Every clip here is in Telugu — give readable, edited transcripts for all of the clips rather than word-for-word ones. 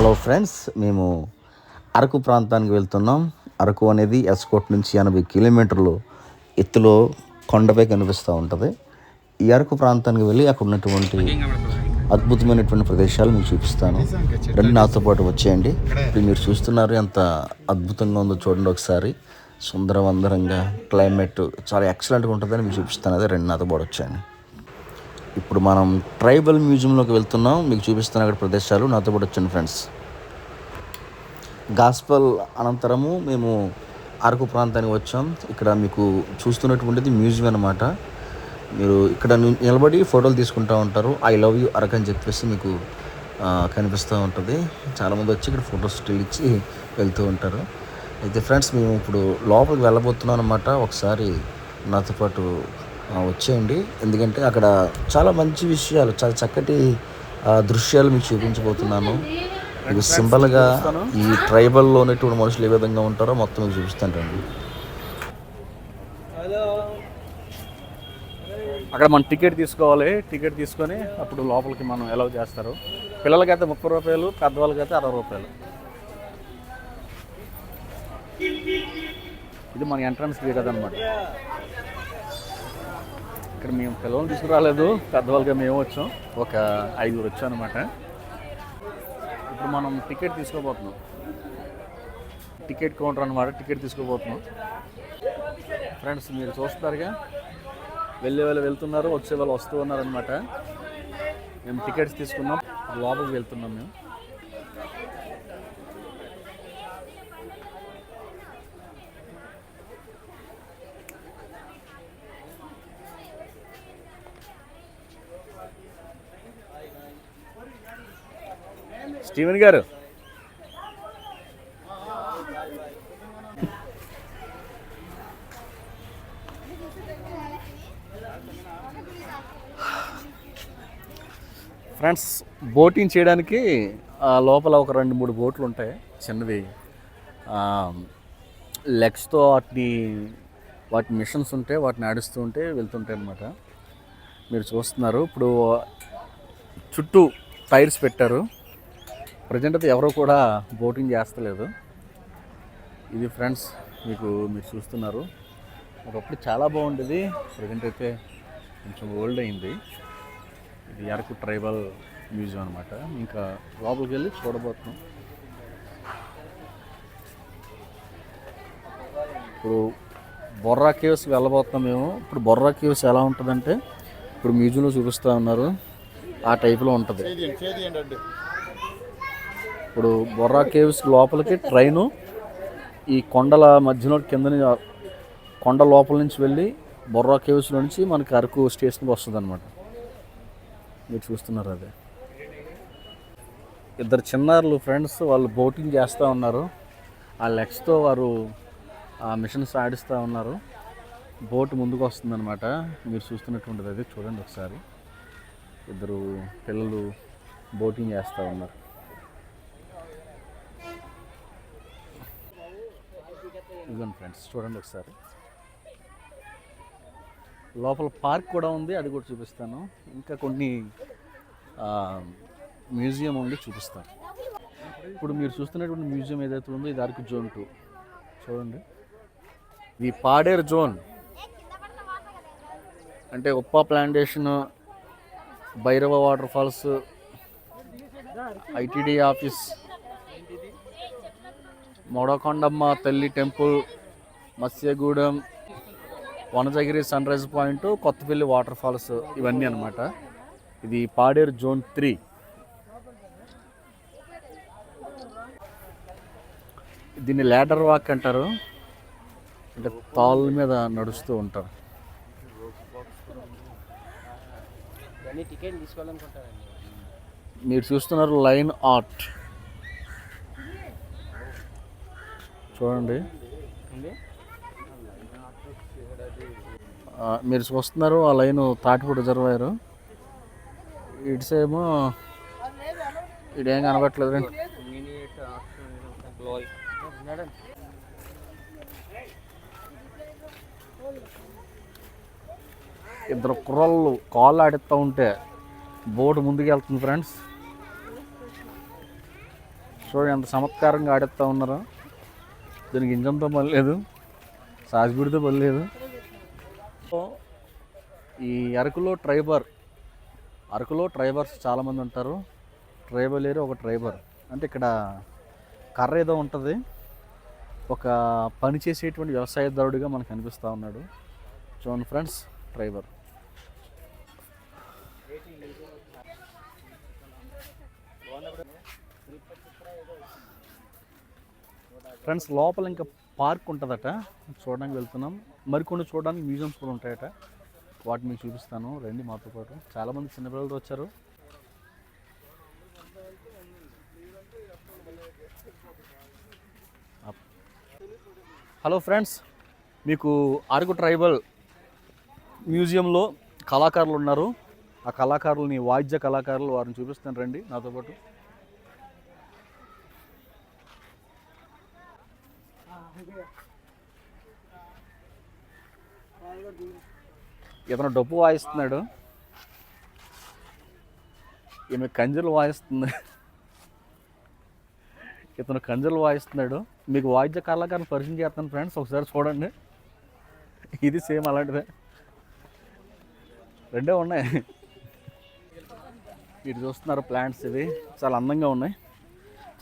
హలో ఫ్రెండ్స్, మేము అరకు ప్రాంతానికి వెళ్తున్నాం. అరకు అనేది ఎస్కోట్ నుంచి 80 కిలోమీటర్లు ఎత్తులో కొండపై కనిపిస్తూ ఉంటుంది. ఈ అరకు ప్రాంతానికి వెళ్ళి అక్కడ ఉన్నటువంటి అద్భుతమైనటువంటి ప్రదేశాలు మీకు చూపిస్తాను. రండి, నాతో పాటు వచ్చేయండి. ఇప్పుడు మీరు చూస్తున్నారు ఎంత అద్భుతంగా ఉందో చూడండి ఒకసారి. సుందరవందరంగా క్లైమేట్ చాలా ఎక్సలెంట్గా ఉంటుందని మీకు చూపిస్తాను. అదే రండి, నాతో పాటు వచ్చేయండి. ఇప్పుడు మనం ట్రైబల్ మ్యూజియంలోకి వెళ్తున్నాం. మీకు చూపిస్తాను అక్కడ ప్రదేశాలు. నాతో పాటు వచ్చాను ఫ్రెండ్స్. గాస్పల్ అనంతరము మేము అరకు ప్రాంతానికి వచ్చాం. ఇక్కడ మీకు చూస్తున్నటువంటిది మ్యూజియం అనమాట. మీరు ఇక్కడ నిలబడి ఫోటోలు తీసుకుంటూ ఉంటారు. ఐ లవ్ యూ అరకు అని చెప్పేసి మీకు కనిపిస్తూ ఉంటుంది. చాలామంది వచ్చి ఇక్కడ ఫోటోస్ స్టిల్ ఇచ్చి వెళ్తూ ఉంటారు. అయితే ఫ్రెండ్స్, మేము ఇప్పుడు లోపలికి వెళ్ళబోతున్నాం అనమాట. ఒకసారి నాతో పాటు వచ్చేయండి. ఎందుకంటే అక్కడ చాలా మంచి విషయాలు, చాలా చక్కటి దృశ్యాలు మీకు చూపించబోతున్నాను. ఇది సింబల్గా ఈ ట్రైబల్లో ఉన్నటువంటి మనుషులు ఏ విధంగా ఉంటారో మొత్తం మీకు చూపిస్తానండి. అక్కడ మనం టికెట్ తీసుకోవాలి. టికెట్ తీసుకొని అప్పుడు లోపలికి మనం అలౌ చేస్తారు. పిల్లలకైతే 30 రూపాయలు, పెద్దవాళ్ళకైతే 60 రూపాయలు. ఇది మన ఎంట్రన్స్ గేట్ అదనమాట. ఇక్కడ మేము పిల్లల్ని తీసుకురాలేదు, పెద్దవాళ్ళగా మేము వచ్చాం. ఒక 5 వచ్చాం అనమాట. ఇప్పుడు మనం టికెట్ తీసుకోబోతున్నాం. టికెట్ కౌంటర్ అనమాట. టికెట్ తీసుకోబోతున్నాం. ఫ్రెండ్స్, మీరు చూస్తున్నారుగా, వెళ్ళే వాళ్ళు వెళ్తున్నారు, వచ్చే వాళ్ళు వస్తూ ఉన్నారనమాట. మేము టికెట్స్ తీసుకున్నాం, లోపలికి వెళ్తున్నాం మేము. స్టీవెన్ గారు, ఫ్రెండ్స్, బోటింగ్ చేయడానికి లోపల ఒక 2-3 బోట్లు ఉంటాయి చిన్నవి. లెగ్స్తో వాటి మిషన్స్ ఉంటాయి, వాటిని ఆడిస్తూ ఉంటే వెళ్తుంటాయి అన్నమాట. మీరు చూస్తున్నారు. ఇప్పుడు చుట్టూ టైర్స్ పెట్టారు. ప్రజెంట్ అయితే ఎవరో కూడా బోటింగ్ చేస్తలేదు. ఇది ఫ్రెండ్స్, మీరు చూస్తున్నారు. ఒకప్పుడు చాలా బాగుండేది, ప్రజెంట్ అయితే కొంచెం ఓల్డ్ అయింది. ఇది అరకు ట్రైబల్ మ్యూజియం అనమాట. ఇంకా లోపలికి వెళ్ళి చూడబోతున్నాం. ఇప్పుడు బొర్రా కేవ్స్ వెళ్ళబోతున్నాం మేము. ఇప్పుడు బొర్రా కేవ్స్ ఎలా ఉంటుందంటే, ఇప్పుడు మ్యూజియంలో చూపిస్తూ ఉన్నారు, ఆ టైప్లో ఉంటుంది. ఇప్పుడు బొర్రా కేవ్స్ లోపలికి ట్రైను ఈ కొండల మధ్యలో కొండ లోపల నుంచి వెళ్ళి బొర్రా కేవ్స్లో నుంచి మనకి అరకు స్టేషన్కి వస్తుంది అనమాట. మీరు చూస్తున్నారు అదే. 2 చిన్నారులు ఫ్రెండ్స్, వాళ్ళు బోటింగ్ చేస్తూ ఉన్నారు. ఆ లెగ్స్తో వారు ఆ మిషన్స్ ఆడిస్తూ ఉన్నారు. బోట్ ముందుకు వస్తుందన్నమాట. మీరు చూస్తున్నటువంటిది అది చూడండి ఒకసారి. 2 పిల్లలు బోటింగ్ చేస్తూ ఉన్నారు. ఇదిగోండి ఫ్రెండ్స్, చూడండి ఒకసారి. లోపల పార్క్ కూడా ఉంది, అది కూడా చూపిస్తాను. ఇంకా కొన్ని మ్యూజియం ఉంది, చూపిస్తాను. ఇప్పుడు మీరు చూస్తున్నటువంటి మ్యూజియం ఏదైతే ఉందో ఇది అరకు జోన్ 2. చూడండి, ఇది పాడేరు జోన్. అంటే ఉప్పా plantation, Bhairava water falls, ITD office, Modakondamma తల్లి temple, Matsyagudem, Vanajagiri sun rise point, Kothapalli water falls, ఇవన్నీ అనమాట. ఇది పాడేరు జోన్ 3. దీన్ని ల్యాడర్ వాక్ అంటారు. అంటే తాళ్ళ మీద నడుస్తూ ఉంటారు. మీరు చూస్తున్నారు లైన్ ఆర్ట్. చూడండి, మీరు చూస్తున్నారు ఆ లైన్ తాటిపూడి రిజర్వాయర్. ఇటుసేమో ఇడేం కనబట్టలేదు. ఇద్దరు కుర్రలు కాళ్ళు ఆడిస్తూ ఉంటే బోటు ముందుకు వెళ్తుంది ఫ్రెండ్స్. చూడండి ఎంత చమత్కారంగా ఆడేస్తూ ఉన్నారో. దీనికి ఇంజన్తో పని లేదు, సాజిబుడితో పని లేదు. ఈ అరకులో ట్రైబర్స్ చాలామంది ఉంటారు. ట్రైబల్ ఏరియా ఒక ట్రైబర్ అంటే ఇక్కడ కర్ర ఏదో ఉంటుంది. ఒక పని చేసేటువంటి వ్యవసాయదారుడిగా మనకు అనిపిస్తూ ఉన్నాడు. చూడండి ఫ్రెండ్స్, ట్రైబర్. ఫ్రెండ్స్ లోపల ఇంకా పార్క్ ఉంటుందట, చూడడానికి వెళ్తున్నాం. మరికొన్ని చూడడానికి మ్యూజియంస్ కూడా ఉంటాయట, వాటిని మీకు చూపిస్తాను. రండి మాతో పాటు. చాలామంది చిన్నపిల్లలతో వచ్చారు. హలో ఫ్రెండ్స్, మీకు అరకు ట్రైబల్ మ్యూజియంలో కళాకారులు ఉన్నారు. ఆ కళాకారులని, వాయిద్య కళాకారులు, వారిని చూపిస్తాను. రండి నాతో పాటు. ఇతను డప్పు వాయిస్తున్నాడు, ఈమె కంజర్లు వాయిస్తుంది. ఇతను కంజర్లు వాయిస్తున్నాడు. మీకు వాయిద్య కళాకారులు పరిచయం చేస్తాను ఫ్రెండ్స్, ఒకసారి చూడండి. ఇది సేమ్ అలాంటిదే, రెండే ఉన్నాయి. వీటి చూస్తున్నారు ప్లాంట్స్, ఇవి చాలా అందంగా ఉన్నాయి.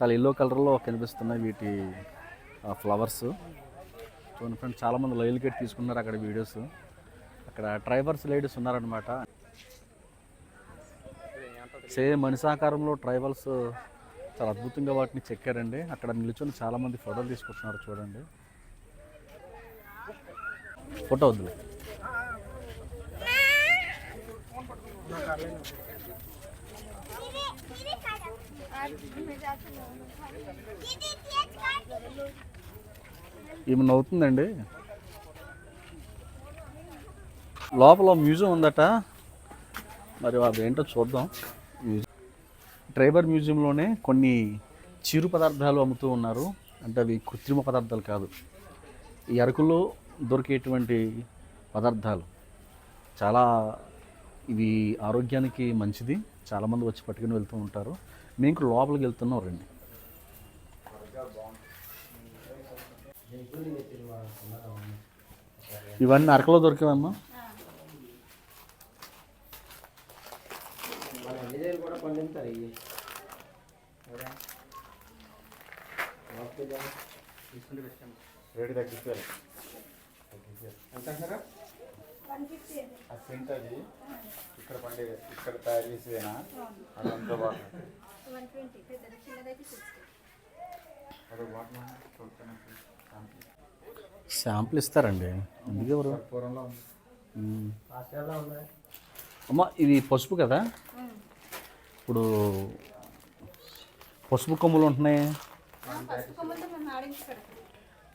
చాలా ఎల్లో కలర్లో కనిపిస్తున్నాయి వీటి ఫ్లవర్స్. చూడండి ఫ్రెండ్స్, చాలామంది లైవ్ గేట్ తీసుకున్నారు అక్కడ వీడియోస్. అక్కడ ట్రైబర్స్ లేడీస్ ఉన్నారనమాట. సేమ్ మనిషాకారంలో ట్రైబల్స్ చాలా అద్భుతంగా వాటిని చెక్కారండి. అక్కడ నిల్చొని చాలామంది ఫోటోలు తీసుకుంటున్నారు. చూడండి, ఫోటో వద్దు. ఈమె నవ్వుతుందండి. లోపల మ్యూజియం ఉందట, మరి అదేంటో చూద్దాం. ట్రైబల్ మ్యూజియంలోనే కొన్ని చిరు పదార్థాలు అమ్ముతూ ఉన్నారు. అంటే అవి కృత్రిమ పదార్థాలు కాదు, ఈ అరకులో దొరికేటువంటి పదార్థాలు. చాలా ఇవి ఆరోగ్యానికి మంచిది, చాలామంది వచ్చి పట్టుకుని వెళ్తూ ఉంటారు. మేము కూడా లోపలికి వెళ్తున్నాం, రండి. ఇవన్నీ అరకులో దొరికేవమ్మా. రేటు తగ్గిస్తారు. ఎంత సెంట్ అది ఇక్కడ పండే, ఇక్కడ తయారు చేసేదేనా? అదంతా శాంపుల్ ఇస్తారండి, అందుకే ఎవరు పూర్వంలో అమ్మ. ఇది పసుపు కదా, ఇప్పుడు పసుపు కొమ్ములు ఉంటున్నాయి,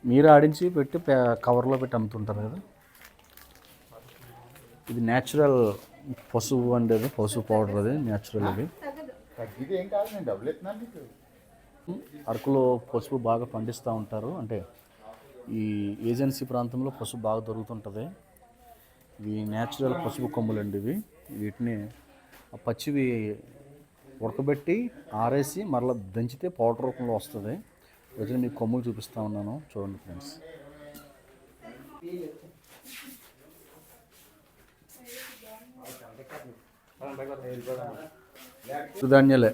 మీరు ఆడించి పెట్టి కవర్లో పెట్టి అమ్ముతుంటారు కదా. ఇది న్యాచురల్ పసుపు అండి, అది పసుపు పౌడర్, అది న్యాచురల్. అది తగ్గితే ఏం కాదు, నేను డబ్బులు ఎత్తున్నాను నీకు. అరకులో పసుపు బాగా పండిస్తూ ఉంటారు. అంటే ఈ ఏజెన్సీ ప్రాంతంలో పసుపు బాగా దొరుకుతుంటుంది. ఇవి న్యాచురల్ పసుపు కొమ్ములండి ఇవి. వీటిని పచ్చివి ఉడకబెట్టి ఆరేసి మరలా దంచితే పౌడర్ రూపంలో వస్తుంది. వీటిని మీకు కొమ్ములు చూపిస్తూ ఉన్నాను, చూడండి ఫ్రెండ్స్. ధాన్యాలే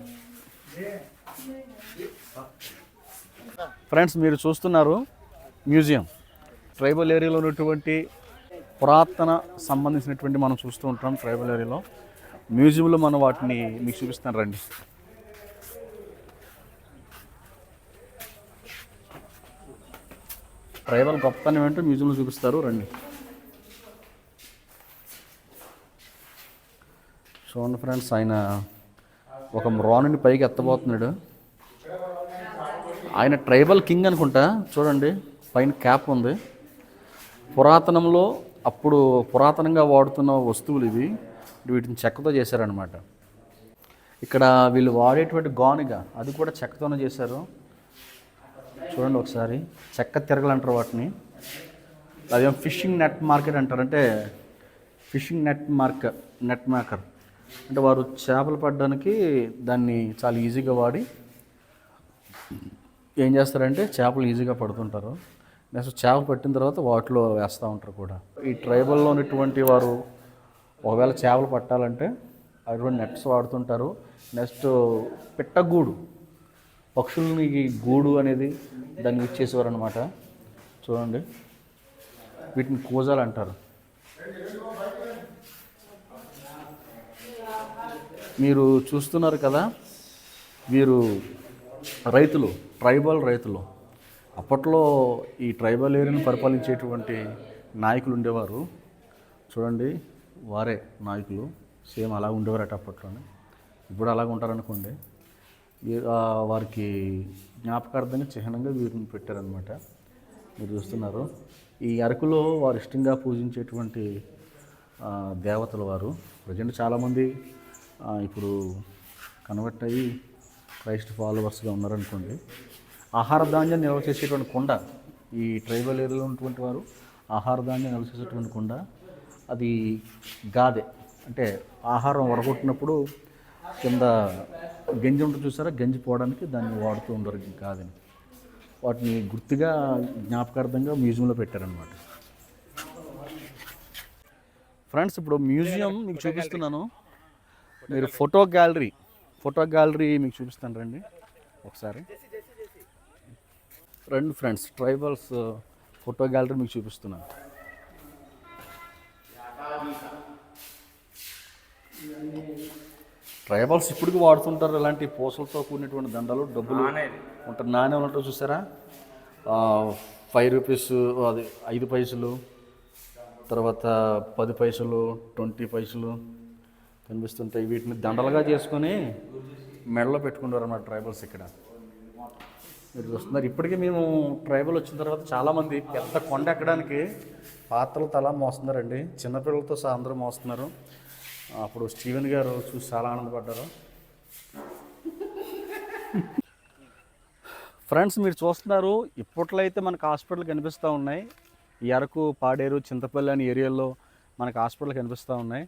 ఫ్రెండ్స్, మీరు చూస్తున్నారు మ్యూజియం. ట్రైబల్ ఏరియాలో ఉన్నటువంటి పురాతన సంబంధించినటువంటి మనం చూస్తూ ఉంటాం. ట్రైబల్ ఏరియాలో మ్యూజియంలో మనం వాటిని మీకు చూపిస్తాను, రండి. ట్రైబల్ గొప్పతనం ఏంటో మ్యూజియంలో చూపిస్తారు, రండి. చూడండి ఫ్రెండ్స్, ఆయన ఒక రాణిని పైకి ఎత్తబోతున్నాడు. ఆయన ట్రైబల్ కింగ్ అనుకుంటా. చూడండి, పైన క్యాప్ ఉంది. పురాతనంలో అప్పుడు పురాతనంగా వాడుతున్న వస్తువులు ఇవి. వీటిని చెక్కతో చేశారనమాట. ఇక్కడ వీళ్ళు వాడేటువంటి గానుగ, అది కూడా చెక్కతోనే చేశారు. చూడండి ఒకసారి, చెక్క తిరగలు అంటారు వాటిని. అదేమో ఫిషింగ్ నెట్ మార్కెట్ అంటారు, అంటే ఫిషింగ్ నెట్ మేకర్ అంటే వారు చేపలు పట్టడానికి దాన్ని చాలా ఈజీగా వాడి ఏం చేస్తారంటే చేపలు ఈజీగా పడుతుంటారు. నెక్స్ట్ చేపలు పట్టిన తర్వాత వాటిలో వేస్తూ ఉంటారు కూడా. ఈ ట్రైబల్లో ఉన్నటువంటి వారు ఒకవేళ చేపలు పట్టాలంటే అటువంటి నెట్స్ వాడుతుంటారు. నెక్స్ట్ పిట్టగూడు, పక్షులని గూడు అనేది దాన్ని యూజ్ చేసేవారు అనమాట. చూడండి, వీటిని కూజాలు అంటారు. మీరు చూస్తున్నారు కదా, వీరు రైతులు, ట్రైబల్ రైతులు. అప్పట్లో ఈ ట్రైబల్ ఏరియాను పరిపాలించేటువంటి నాయకులు ఉండేవారు. చూడండి, వారే నాయకులు. సేమ్ అలా ఉండేవారట అప్పట్లోనే. ఇప్పుడు అలాగ ఉంటారనుకోండి. వారికి జ్ఞాపకార్థంగా చిహ్నంగా వీరిని పెట్టారనమాట. మీరు చూస్తున్నారు. ఈ అరకులో వారు ఇష్టంగా పూజించేటువంటి దేవతలు వారు. ప్రజెంట్ చాలామంది ఇప్పుడు కన్వర్ట్ అయ్యి క్రైస్ట్ ఫాలోవర్స్గా ఉన్నారనుకోండి. ఆహార ధాన్యం నిల్వ చేసేటువంటి కుండ, ఈ ట్రైబల్ ఏరియాలో ఉన్నటువంటి వారు ఆహార ధాన్యం నిల్వ చేసేటువంటి కుండ, అది గాదె. అంటే ఆహారం వడగొట్టినప్పుడు కింద గంజి ఉంటుంది చూసారా, గంజి పోవడానికి దాన్ని వాడుతూ ఉండరు గాదెని. వాటిని గుర్తుగా జ్ఞాపకార్థంగా మ్యూజియంలో పెట్టారనమాట. ఫ్రెండ్స్, ఇప్పుడు మ్యూజియం మీకు చూపిస్తున్నాను. మీరు ఫోటో గ్యాలరీ మీకు చూపిస్తాను, రండి ఒకసారి. రండి ఫ్రెండ్స్, ట్రైబల్స్ ఫోటో గ్యాలరీ మీకు చూపిస్తున్నాను. ట్రైబల్స్ ఇప్పటికి వాడుతుంటారు ఇలాంటి పూసలతో కూడినటువంటి దండలు, డబ్బులు ఉంటారు, నాణ్యం ఉంటారు చూసారా. 5 రూపీస్, అది 5 పైసలు, తర్వాత 10 పైసలు, 20 పైసలు కనిపిస్తుంటాయి. వీటిని దండలుగా చేసుకొని మెడలో పెట్టుకుంటారు అన్నమాట ట్రైబల్స్ ఇక్కడ. మీరు చూస్తున్నారు. ఇప్పటికీ మేము ట్రైబల్ వచ్చిన తర్వాత చాలామంది పెద్ద కొండ ఎక్కడానికి పాత్రలు తల మోస్తున్నారండి. చిన్నపిల్లలతో సహా అందరూ మోస్తున్నారు. అప్పుడు స్టీవెన్ గారు చూసి చాలా ఆనందపడ్డారు. ఫ్రెండ్స్, మీరు చూస్తున్నారు, ఇప్పట్లో అయితే మనకు హాస్పిటల్ కనిపిస్తూ ఉన్నాయి. ఈ అరకు, పాడేరు, చింతపల్లి అనే ఏరియాల్లో మనకు హాస్పిటల్ కనిపిస్తూ ఉన్నాయి.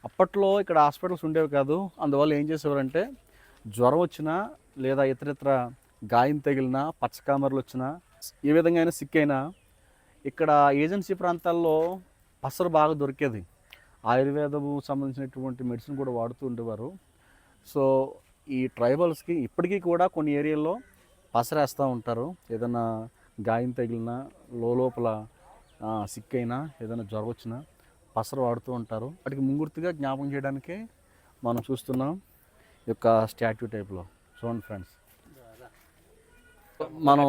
అప్పట్లో ఇక్కడ హాస్పిటల్స్ ఉండేవి కాదు. అందువల్ల ఏం చేసేవారంటే జ్వరం వచ్చినా లేదా ఇతరితర గాయం తగిలినా, పచ్చకామర్లు వచ్చినా, ఏ విధంగా అయినా సిక్ అయినా ఇక్కడ ఏజెన్సీ ప్రాంతాల్లో పసరు బాగా దొరికేది. ఆయుర్వేదము సంబంధించినటువంటి మెడిసిన్ కూడా వాడుతూ ఉండేవారు. సో ఈ ట్రైబల్స్కి ఇప్పటికీ కూడా కొన్ని ఏరియాల్లో పసరేస్తూ ఉంటారు. ఏదైనా గాయం తగిలినా, లోపల సిక్ అయినా, ఏదైనా జ్వరం వచ్చినా పసరు వాడుతూ ఉంటారు. వాటికి ముంగుర్తిగా జ్ఞాపకం చేయడానికి మనం చూస్తున్నాం ఈ యొక్క స్టాట్యూ టైప్లో. చూడండి ఫ్రెండ్స్, మనం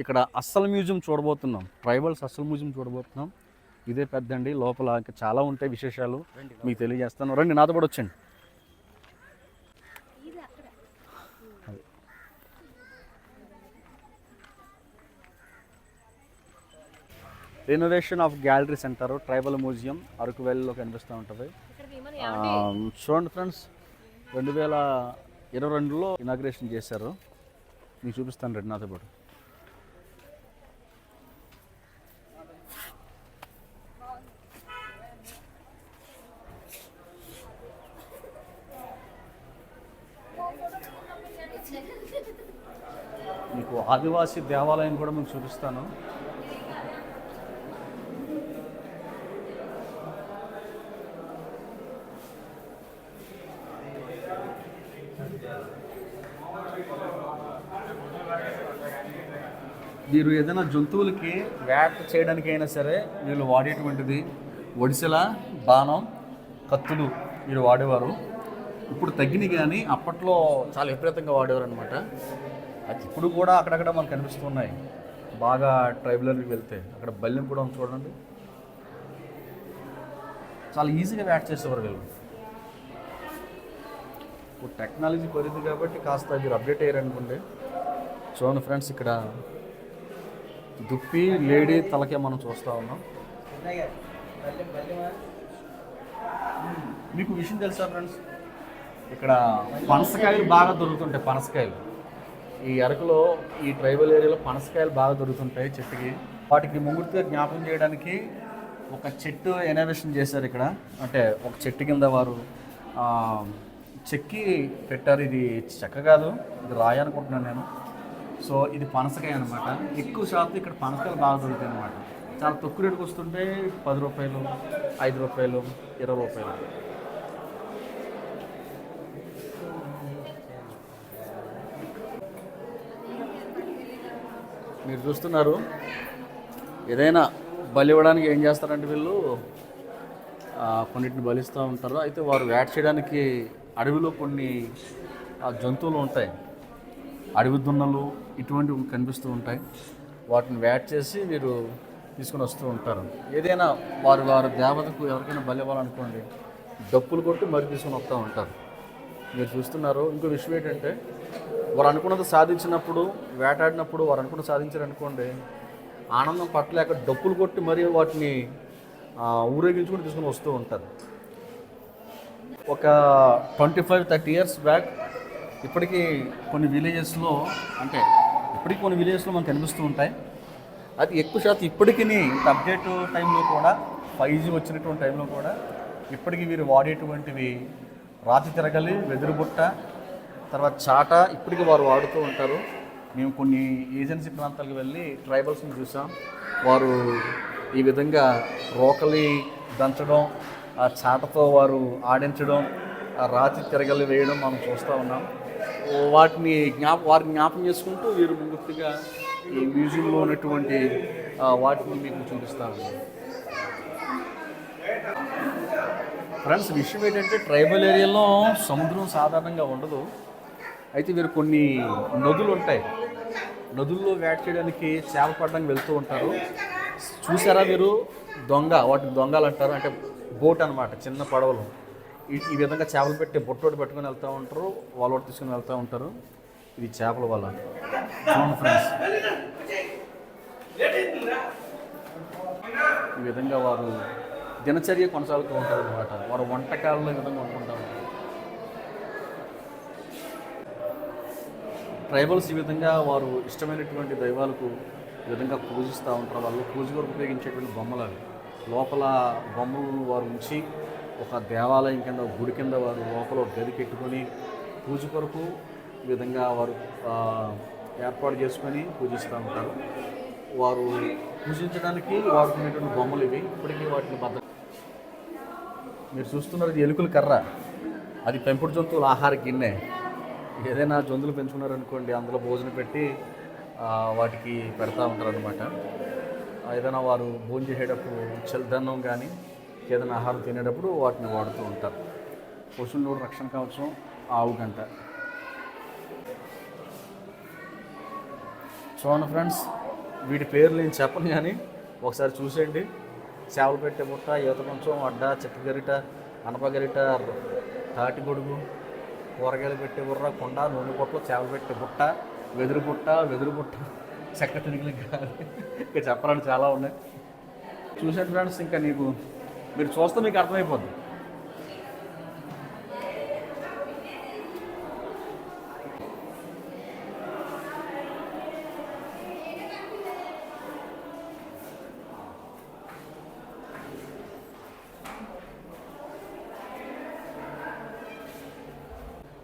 ఇక్కడ అస్సలు మ్యూజియం చూడబోతున్నాం. ట్రైబల్స్ అస్సలు మ్యూజియం చూడబోతున్నాం. ఇదే పెద్దండి. లోపల ఇంకా చాలా ఉంటాయి విశేషాలు, మీకు తెలియజేస్తాను. రండి, నాతో పాటు వచ్చండి. Renovation of gallery centre, tribal museum, Araku వ్యాలీలో కనిపిస్తూ ఉంటుంది. చూడండి ఫ్రెండ్స్, 2022లో ఇనాగ్రేషన్ చేశారు. మీకు చూపిస్తాను, రండి నాతో పాటు. మీకు ఆదివాసీ దేవాలయం కూడా మీకు చూపిస్తాను. వీరు ఏదైనా జంతువులకి వేట చేయడానికి అయినా సరే వీళ్ళు వాడేటువంటిది ఒడిసెల, బాణం, కత్తులు వీరు వాడేవారు. ఇప్పుడు తగ్గినాయి, కానీ అప్పట్లో చాలా విపరీతంగా వాడేవారు అనమాట. అది ఇప్పుడు కూడా అక్కడక్కడ మనకు కనిపిస్తున్నాయి. బాగా ట్రైబల్కి వెళ్తే అక్కడ బల్యం కూడా చూడండి, చాలా ఈజీగా వేట చేసేవారు వీళ్ళు. ఇప్పుడు టెక్నాలజీ పెరిగింది కాబట్టి కాస్త మీరు అప్డేట్ అయ్యారనుకోండి. చూడండి ఫ్రెండ్స్, ఇక్కడ దుప్పి, లేడీ తలకే మనం చూస్తూ ఉన్నాం. మీకు విషయం తెలుసా ఫ్రెండ్స్, ఇక్కడ పనసకాయలు బాగా దొరుకుతుంటాయి. పనసకాయలు ఈ అరకులో, ఈ ట్రైబల్ ఏరియాలో పనసకాయలు బాగా దొరుకుతుంటాయి చెట్టుకి. వాటికి ముంగుర్తిగా జ్ఞాపకం చేయడానికి ఒక చెట్టు ఎనోవేషన్ చేశారు ఇక్కడ. అంటే ఒక చెట్టు కింద వారు చెక్కి పెట్టారు. ఇది చెక్క కాదు, ఇది రాయి అనుకుంటున్నాను నేను. సో ఇది పనసకాయ అనమాట. ఎక్కువ శాతం ఇక్కడ పనసకాయలు బాగా దొరుకుతాయి అనమాట. చాలా తక్కువ రేటుకి వస్తుంటే 10 రూపాయలు, 5 రూపాయలు, 20 రూపాయలు. మీరు చూస్తున్నారు, ఏదైనా బలి ఇవ్వడానికి ఏం చేస్తారంటే వీళ్ళు కొన్నిటిని బలిస్తూ ఉంటారు. అయితే వారు వేట చేయడానికి అడవిలో కొన్ని జంతువులు ఉంటాయి, అడవి దున్నలు ఇటువంటివి కనిపిస్తూ ఉంటాయి. వాటిని వేట చేసి మీరు తీసుకొని వస్తూ ఉంటారు. ఏదైనా వారు దేవతకు ఎవరికైనా బలి ఇవ్వాలనుకోండి, డప్పులు కొట్టి మరి తీసుకొని వస్తూ ఉంటారు. మీరు చూస్తున్నారు. ఇంకో విషయం ఏంటంటే, వారు అనుకున్నది సాధించినప్పుడు, వేటాడినప్పుడు వారు అనుకున్నది సాధించారనుకోండి, ఆనందం పట్టలేక డప్పులు కొట్టి మరీ వాటిని ఊరేగించుకొని తీసుకొని వస్తూ ఉంటారు. ఒక 25-30 ఇయర్స్ బ్యాక్ ఇప్పటికీ కొన్ని విలేజెస్లో, అంటే ఇప్పటికీ కొన్ని విలేజెస్లో మనకు కనిపిస్తూ ఉంటాయి. అది ఎక్కువ శాతం ఇప్పటికీ అప్డేట్ టైంలో కూడా, 5G వచ్చినటువంటి టైంలో కూడా ఇప్పటికీ వీరు వాడేటువంటివి రాతి తిరగలి, వెదురుబుట్ట, తర్వాత చాట ఇప్పటికీ వారు వాడుతూ ఉంటారు. మేము కొన్ని ఏజెన్సీ ప్రాంతాలకు వెళ్ళి ట్రైబల్స్ని చూసాం. వారు ఈ విధంగా రోకలి దంచడం, ఆ చాటతో వారు ఆడించడం, ఆ రాతి తిరగలి వేయడం మనం చూస్తూ ఉన్నాం. వారిని జ్ఞాపకం చేసుకుంటూ వీరు గుర్తుగా ఈ మ్యూజియంలో ఉన్నటువంటి వాటిని మీకు చూపిస్తూ ఉన్నాం. ఫ్రెండ్స్, విషయం ఏంటంటే, ట్రైబల్ ఏరియాలో సముద్రం సాధారణంగా ఉండదు. అయితే వీరు కొన్ని నదులు ఉంటాయి, నదుల్లో వేట చేయడానికి చేప పట్టడానికి వెళ్తూ ఉంటారు. చూసారా మీరు, వాటిని దొంగలు అంటారు, అంటే బోట్ అనమాట, చిన్న పడవలు. ఈ విధంగా చేపలు పెట్టి బొట్టోటి పెట్టుకొని వెళ్తూ ఉంటారు, వాళ్ళు తీసుకుని వెళ్తూ ఉంటారు. ఇది చేపల వల్ల. చూడండి ఫ్రెండ్స్, ఈ విధంగా వారు దినచర్య కొనసాగుతూ ఉంటారు అనమాట. వారు వంటకాలలో ఈ విధంగా వండుకుంటూ ఉంటారు. ట్రైబల్స్ ఈ విధంగా వారు ఇష్టమైనటువంటి దైవాలకు ఈ విధంగా పూజిస్తూ ఉంటారు. వాళ్ళు పూజ కొరకు ఉపయోగించేటువంటి బొమ్మలు అవి. లోపల బొమ్మలు వారు ఉంచి ఒక దేవాలయం కింద, గుడి కింద వారు లోపల గది పెట్టుకొని పూజ కొరకు ఈ విధంగా వారు ఏర్పాటు చేసుకొని పూజిస్తూ ఉంటారు. వారు పూజించడానికి వాడుకునేటువంటి బొమ్మలు ఇవి. ఇప్పటికీ వాటిని మీరు చూస్తున్నారు, ఇది ఎలుకల కర్ర. అది పెంపుడు జంతువుల ఆహార గిన్నె. ఏదైనా జంతువులు పెంచుకున్నారనుకోండి, అందులో భోజనం పెట్టి వాటికి పెడతా ఉంటారు అనమాట. ఏదైనా వారు భోజనం చేసేటప్పుడు, చలిదన్నం కానీ ఏదైనా ఆహారం తినేటప్పుడు వాటిని వాడుతూ ఉంటారు. పశువుల రక్షణ కవచం, ఆవు గంట. చూడండి ఫ్రెండ్స్, వీటి పేర్లు నేను చెప్పను కానీ ఒకసారి చూసేయండి. చేపలు పెట్టే బుట్ట, ఈత కొంచెం, అడ్డ, చెక్క గరిట, అనప గరిట, తాటి గొడుగు, కూరగాయలు పెట్టే బుర్ర, కొండ, నూనె బుట్టలు, చేపలు పెట్టే బుట్ట, వెదురు బుట్ట, చెక్క తిరిగిలి గాలి, ఇంకా చెప్పాలంటే చాలా ఉన్నాయి. చూసాను ఫ్రెండ్స్, ఇంకా మీరు చూస్తే మీకు అర్థమైపోద్ది.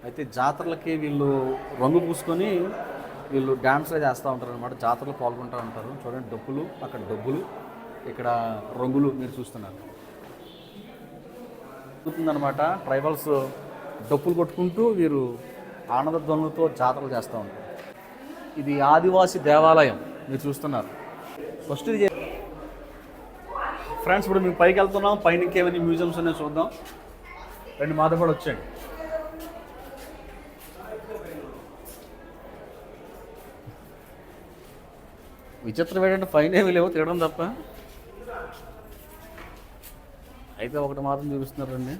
అయితే జాతరలకి వీళ్ళు రంగు పూసుకొని వీళ్ళు డ్యాన్స్గా చేస్తూ ఉంటారు అనమాట. జాతరలో పాల్గొంటూ ఉంటారు. చూడండి, డప్పులు, అక్కడ డబ్బులు, ఇక్కడ రంగులు మీరు చూస్తున్నారు. అవుతుందన్నమాట. ట్రైబల్స్ డప్పులు కొట్టుకుంటూ వీరు ఆనందధ్వనులతో జాతరలు చేస్తూ ఉంటారు. ఇది ఆదివాసి దేవాలయం మీరు చూస్తున్నారు. ఫస్ట్ ఇది ఫ్రెండ్స్, ఇప్పుడు మేము పైకి వెళ్తున్నాం. పైన ఇంకేమైనా మ్యూజియంస్ ఉన్నాయి చూద్దాం. రెండు మాతో కూడా వచ్చేయండి. విచిత్రం ఏంటంటే పైన ఏమీ లేవు, తిరగడం తప్ప. అయితే ఒకటి మాత్రం చూపిస్తున్నారండి.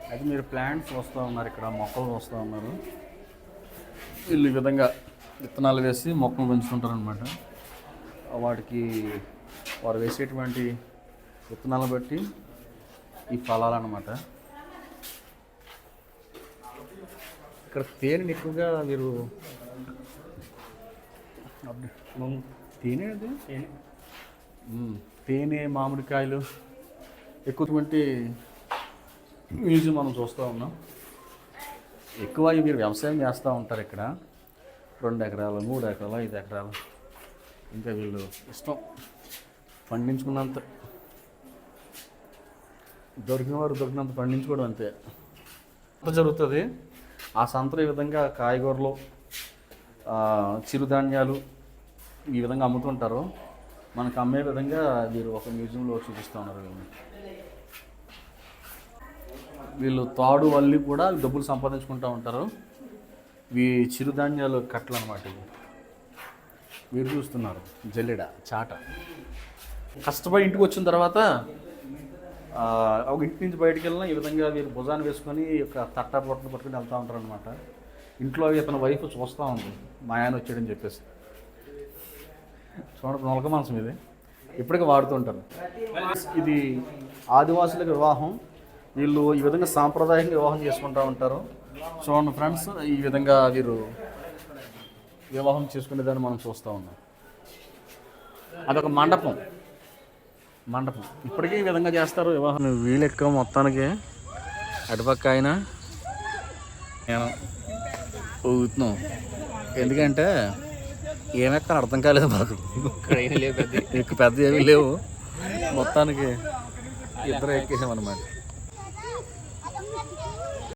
అయితే మీరు ప్లాంట్స్ వస్తూ ఉన్నారు, ఇక్కడ మొక్కలు వస్తూ ఉన్నారు. వీళ్ళు ఈ విధంగా విత్తనాలు వేసి మొక్కలు పెంచుకుంటారు అనమాట. వాటికి వారు వేసేటువంటి విత్తనాలు బట్టి ఈ ఫలాలు అన్నమాట. ఇక్కడ తేనెని ఎక్కువగా వీరు తేనె, మామిడికాయలు ఎక్కువటువంటి మ్యూజియం మనం చూస్తూ ఉన్నాం. ఎక్కువ మీరు వ్యవసాయం చేస్తూ ఉంటారు ఇక్కడ. 2 ఎకరాలు, 3 ఎకరాలు, 5 ఎకరాలు, ఇంకా వీళ్ళు ఇష్టం పండించుకున్నంత, దొరికిన వారు దొరికినంత పండించుకోవడం అంతే. జరుగుతుంది ఆ సంతలో. ఈ విధంగా కాయగూరలు, చిరుధాన్యాలు ఈ విధంగా అమ్ముతుంటారు. మనకు అమ్మే విధంగా వీరు ఒక మ్యూజియంలో చూపిస్తూ ఉన్నారు. వీళ్ళు తాడు వల్లి కూడా డబ్బులు సంపాదించుకుంటూ ఉంటారు. ఇవి చిరుధాన్యాలు కట్టలు అన్నమాట. ఇవి మీరు చూస్తున్నారు జల్లెడ చాట. కష్టపడి ఇంటికి వచ్చిన తర్వాత ఒక ఇంటి నుంచి బయటికి వెళ్ళినా ఈ విధంగా వీరు భుజాన్ని వేసుకొని ఒక తట్ట పొట్టను పట్టుకుని వెళ్తూ ఉంటారు అనమాట. ఇంట్లో ఇతని వైఫ్ చూస్తూ ఉంది మా ఆయన వచ్చాడని చెప్పేసి. చూడండి నొలక మాంసం ఇది ఇప్పటికీ వాడుతుంటారు. ఇది ఆదివాసులకు వివాహం. వీళ్ళు ఈ విధంగా సాంప్రదాయంగా వివాహం చేసుకుంటూ ఉంటారు. చూడండి ఫ్రెండ్స్, ఈ విధంగా వీరు వివాహం చేసుకునేదాన్ని మనం చూస్తూ ఉన్నాం. అదొక మండపం. ఇప్పటికీ ఈ విధంగా చేస్తారు వివాహం. వీళ్ళు ఎక్కువ మొత్తానికి అటుపక్క ఆయన నేను ఊగుతున్నాం. ఎందుకంటే ఏమెక్కడ అర్థం కాలేదు మాకు. ఎక్కువ పెద్ద ఏమీ లేవు. మొత్తానికి ఇద్దరు ఎక్కేసామన్నమాట.